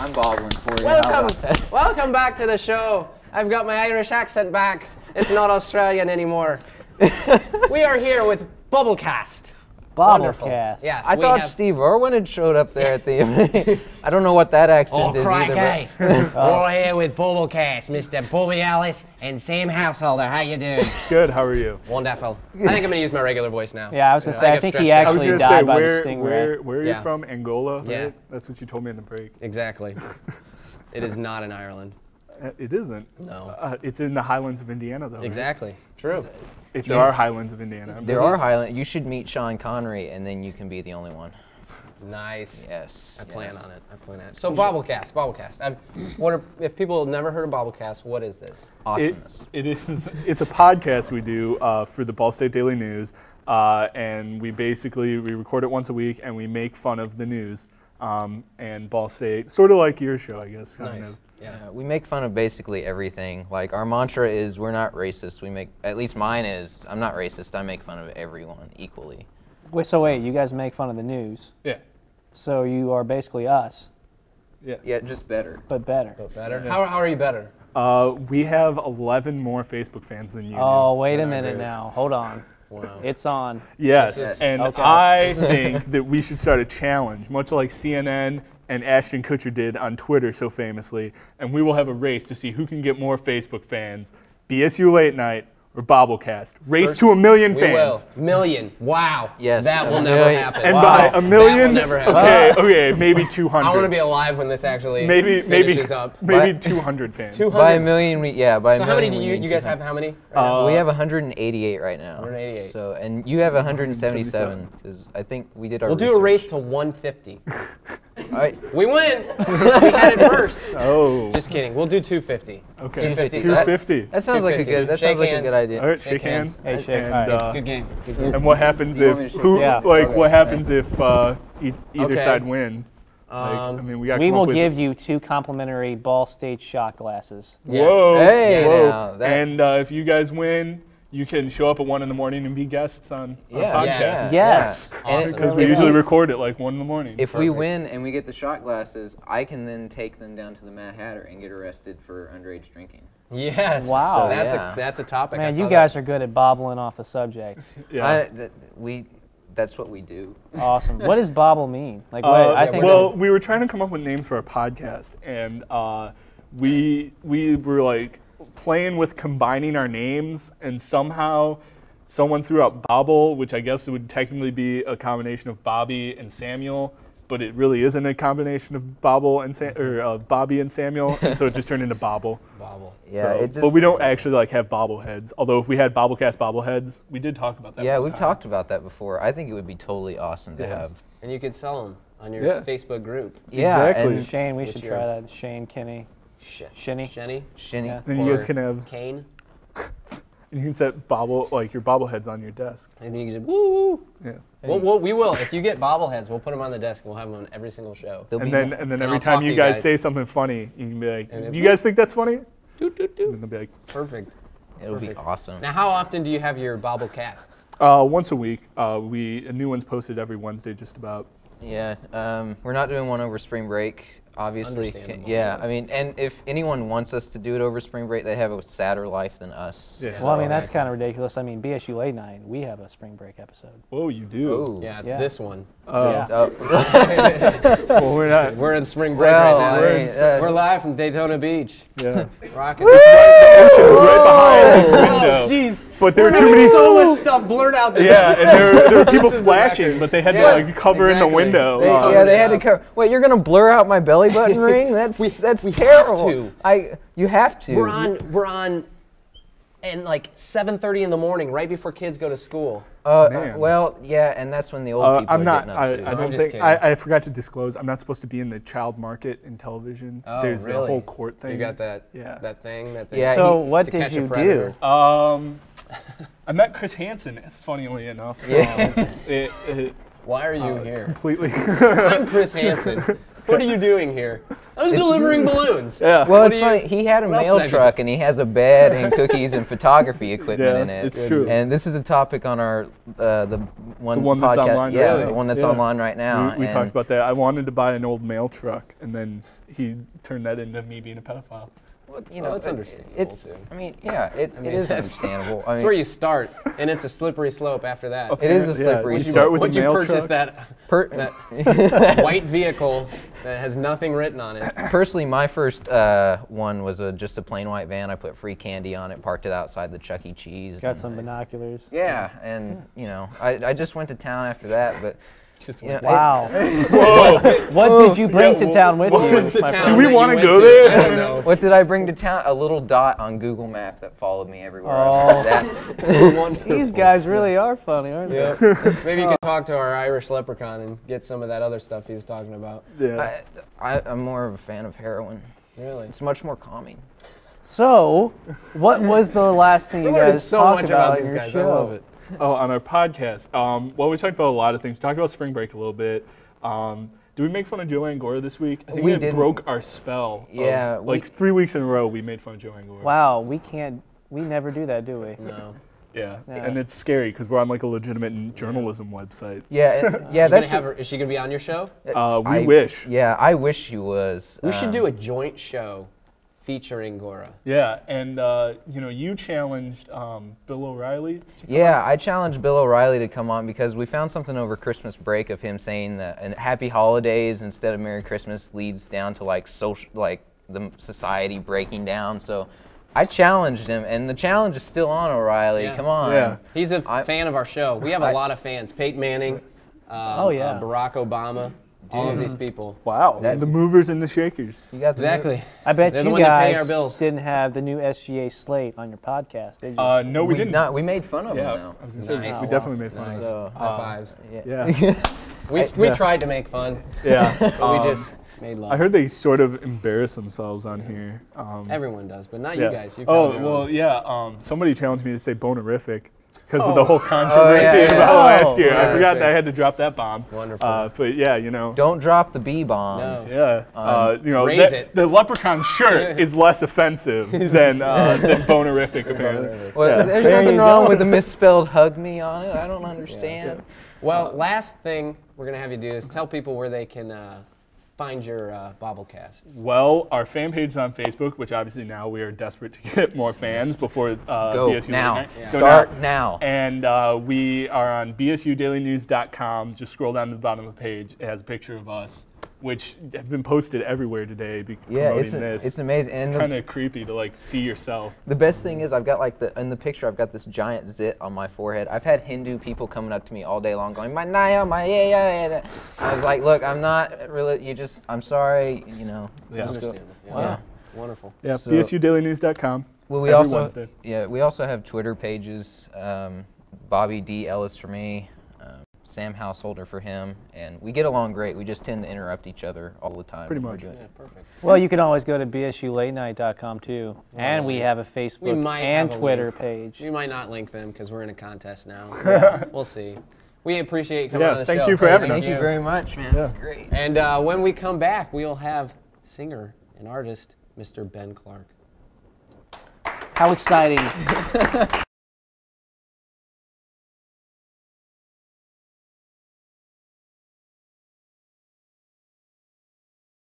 I'm bobbling for you. Welcome back to the show. I've got my Irish accent back. It's not Australian anymore. We are here with Bobblecast. Bobblecast. Yes. I thought Steve Irwin had showed up there at the. I don't know what that accent is either. We're here with Bobblecast, Mr. Bobby Ellis and Sam Householder. How you doing? Good. How are you? Wonderful. I think I'm gonna use my regular voice now. Yeah, I was gonna say. I think he actually died by the stingray. Where are you from? Angola. Right? Yeah. That's what you told me in the break. Exactly. It is not in Ireland. It isn't. No. It's in the Highlands of Indiana, though. Exactly. Right? True. If there are Highlands of Indiana. There are Highlands. You should meet Sean Connery, and then you can be the only one. Nice. Yes. I plan on it. So Bobblecast. If people have never heard of Bobblecast, what is this? Awesomeness. It's a podcast we do for the Ball State Daily News, and we record it once a week, and we make fun of the news and Ball State, sort of like your show, I guess. Kind of. Yeah, we make fun of basically everything. Like our mantra is, we're not racist. At least mine is, I'm not racist. I make fun of everyone equally. Wait, you guys make fun of the news? Yeah. So you are basically us. Yeah. Yeah, just better. But better. Yeah. How are you better? We have 11 more Facebook fans than you. Oh, wait a minute now. Hold on. Wow. It's on. Yes, and okay. I think that we should start a challenge, much like CNN and Ashton Kutcher did on Twitter so famously, and we will have a race to see who can get more Facebook fans, BSU Late Night or Bobblecast. Race to 1 million fans. We will. Million. Wow. Yes. That will never happen. And by 1 million, that will never happen. okay, maybe 200. I want to be alive when this actually finishes up. Maybe 200 fans. 200. By 1 million, by so how many do you guys have? How many? We have 188 right now. 188. So, and you have 177 because I think we did our. We'll do a race to 150. All right. We win. We had it first. Oh. Just kidding. We'll do 250. Okay. 250. 250. That sounds like a good. That sounds like a good idea. All right, shake hands. Hey, shake. And, good game. And what happens what happens if either side wins? We will give you 2 complimentary Ball State shot glasses. Yes. Whoa. Hey, whoa. now, And if you guys win, you can show up at 1 in the morning and be guests on our podcast. Yes. Awesome. Because we usually record at like 1 in the morning. If we win and we get the shot glasses, I can then take them down to the Mad Hatter and get arrested for underage drinking. Yes. Wow. So that's a topic. Man, you guys are good at bobbling off the subject. Yeah. That's what we do. Awesome. What does bobble mean? Like, what, we were trying to come up with names for our podcast, and we were like playing with combining our names, and somehow someone threw out Bobble, which I guess would technically be a combination of Bobby and Samuel, but it really isn't a combination of Bobble and Bobby and Samuel, and so it just turned into Bobble. Bobble. Yeah, but we don't actually have bobbleheads. Although if we had Bobblecast bobbleheads, we did talk about that. Yeah, we've talked about that before. I think it would be totally awesome to have. And you could sell them on your Facebook group. Yeah, exactly. and Shane, we should try that. Shane, Kenny, Shinny. Shinny. Yeah. Then you guys can have Kane. And you can set your bobbleheads on your desk. And you can just woo. Yeah. We will. If you get bobbleheads, we'll put them on the desk. We'll have them on every single show. And then every time you guys say something funny, you can be like, "Do you guys think that's funny?" And then they'll be like, "Perfect." It'll be awesome. Now, how often do you have your Bobblecasts? Once a week. A new one's posted every Wednesday, just about. Yeah. We're not doing one over spring break. Obviously, Understandable. yeah. I mean, and if anyone wants us to do it over spring break, they have a sadder life than us. Yeah. Well, I mean, that's kind of ridiculous. I mean, BSU Late Night, we have a spring break episode. Oh, you do? Ooh. Yeah, it's this one. Well, we're not. We're in spring break right now. We're live from Daytona Beach. Yeah. Rocking. The ocean is right behind this window. Oh, jeez. But there are We're too many. so much stuff blurred out there. Yeah, and there are people flashing, but they had to like cover in the window. They had to cover. Wait, you're gonna blur out my belly button ring? That's terrible. Have to. You have to. We're on, and like 7:30 in the morning, right before kids go to school. Well, yeah, and that's when the old people I'm are not. getting up I too. don't think. I forgot to disclose. I'm not supposed to be in the child market in television. Oh, There's really? a whole court thing. You got that? Yeah. That thing. Yeah, so what to did catch a you predator. do? I met Chris Hansen, funnily enough. Why are you here? Completely. I'm Chris Hansen. What are you doing here? I was delivering balloons. Yeah. Well, it's funny. He had a what else mail did I do? truck, and he has a bed and cookies and photography equipment in it. it's true. And this is a topic on our the one that's podcast. online, Yeah, really? the one that's Yeah. online right now. We and talked about that. I wanted to buy an old mail truck, and then he turned that into me being a pedophile. Well, you Well, know, that's understandable, It's. too. I mean, yeah, it is that's- understandable. I That's mean, where you start, and it's a slippery slope after that. it is a Yeah, slippery you slope. start with Once a you mail purchase truck. that white vehicle that has nothing written on it. Personally, my first one was just a plain white van. I put free candy on it, parked it outside the Chuck E. Cheese. Got and- some binoculars. Yeah, and you know, I just went to town after that, but. Just You know, Wow. Whoa. What did you bring to town with What you? was the my town friend? Do we that you wanna went go to? there? I don't know. What did I bring to town? A little dot on Google Map that followed me everywhere. Oh. That, These guys really are funny, aren't they? Maybe you could talk to our Irish leprechaun and get some of that other stuff he's talking about. Yeah. I'm more of a fan of heroin. Really? It's much more calming. So, what was the last thing you We're learning guys so talked much about about in these your guys. show? I love it. Oh, on our podcast. Well, we talked about a lot of things. We talked about spring break a little bit. Did we make fun of Joe Angora this week? I think We it didn't. broke our spell. Yeah, Like 3 weeks in a row, we made fun of Joe Angora. Wow, we never do that, do we? No. Yeah. Yeah. And it's scary because we're on like a legitimate journalism website. Yeah, yeah. You're That's. gonna have her, is she going to be on your show? We wish. Yeah, I wish she was. We should do a joint show featuring Gora. Yeah, and you challenged Bill O'Reilly. to come Yeah, I challenged Bill O'Reilly to come on because we found something over Christmas break of him saying that and Happy Holidays instead of Merry Christmas leads down to like social, like the society breaking down. So I challenged him, and the challenge is still on, O'Reilly. Yeah. Come on. Yeah. He's a fan of our show. We have a lot of fans. Peyton Manning, yeah. Barack Obama, all of these people. Wow, That- the movers and the shakers. You got the Exactly. I bet They're the you one that pay our guys bills. didn't have the new SGA slate on your podcast, did you? No, we didn't. Not, we made fun of Yeah, him now. I was gonna say, Nice. we definitely made fun of it. So, High fives. Yeah. We tried to make fun, Yeah. but we just made love. I heard they sort of embarrass themselves on here. Everyone does, but not Yeah. you guys. You Oh, found your well, own. yeah. Somebody challenged me to say bonerific because of the whole controversy yeah. about last year. Yeah, I forgot that's that I had to drop that bomb. Wonderful. But yeah, don't drop the B bomb. No. Yeah. Raise it. The leprechaun shirt is less offensive than bonerific, apparently. Well, Yeah. there's There nothing you wrong go. with the misspelled hug me on it. I don't understand. Well, last thing we're going to have you do is tell people where they can find your Bobblecast. Well, our fan page is on Facebook, which obviously now we are desperate to get more fans before Go BSU now. Late Night. Yeah. Go Start now. And we are on bsudailynews.com. Just scroll down to the bottom of the page. It has a picture of us, which have been posted everywhere today Yeah, promoting this. it's amazing. It's And kind of creepy to like see yourself. the best thing is I've got like in the picture I've got this giant zit on my forehead. I've had Hindu people coming up to me all day long going, my naya, my yeah. I was like, look, I'm not really, I'm sorry, you know. Yeah. just go- Understandable. Yeah. Yeah. Wonderful. Yeah, So- bsudailynews.com. Well, we Every also Wednesday. we also have Twitter pages. Bobby D. Ellis for me, Sam Householder for him, and we get along great. We just tend to interrupt each other all the time. Pretty when we're much. doing Yeah, it. perfect. Well, you can always go to bsulatenight.com too. And we have a We Facebook might and have a Twitter link. page. We might not link them because we're in a contest now. So we'll see. We appreciate you coming Yeah, on the thank show. you for having Thank us. you very much, man. Yeah. It's great. And when we come back, we'll have singer and artist Mr. Ben Clark. How exciting.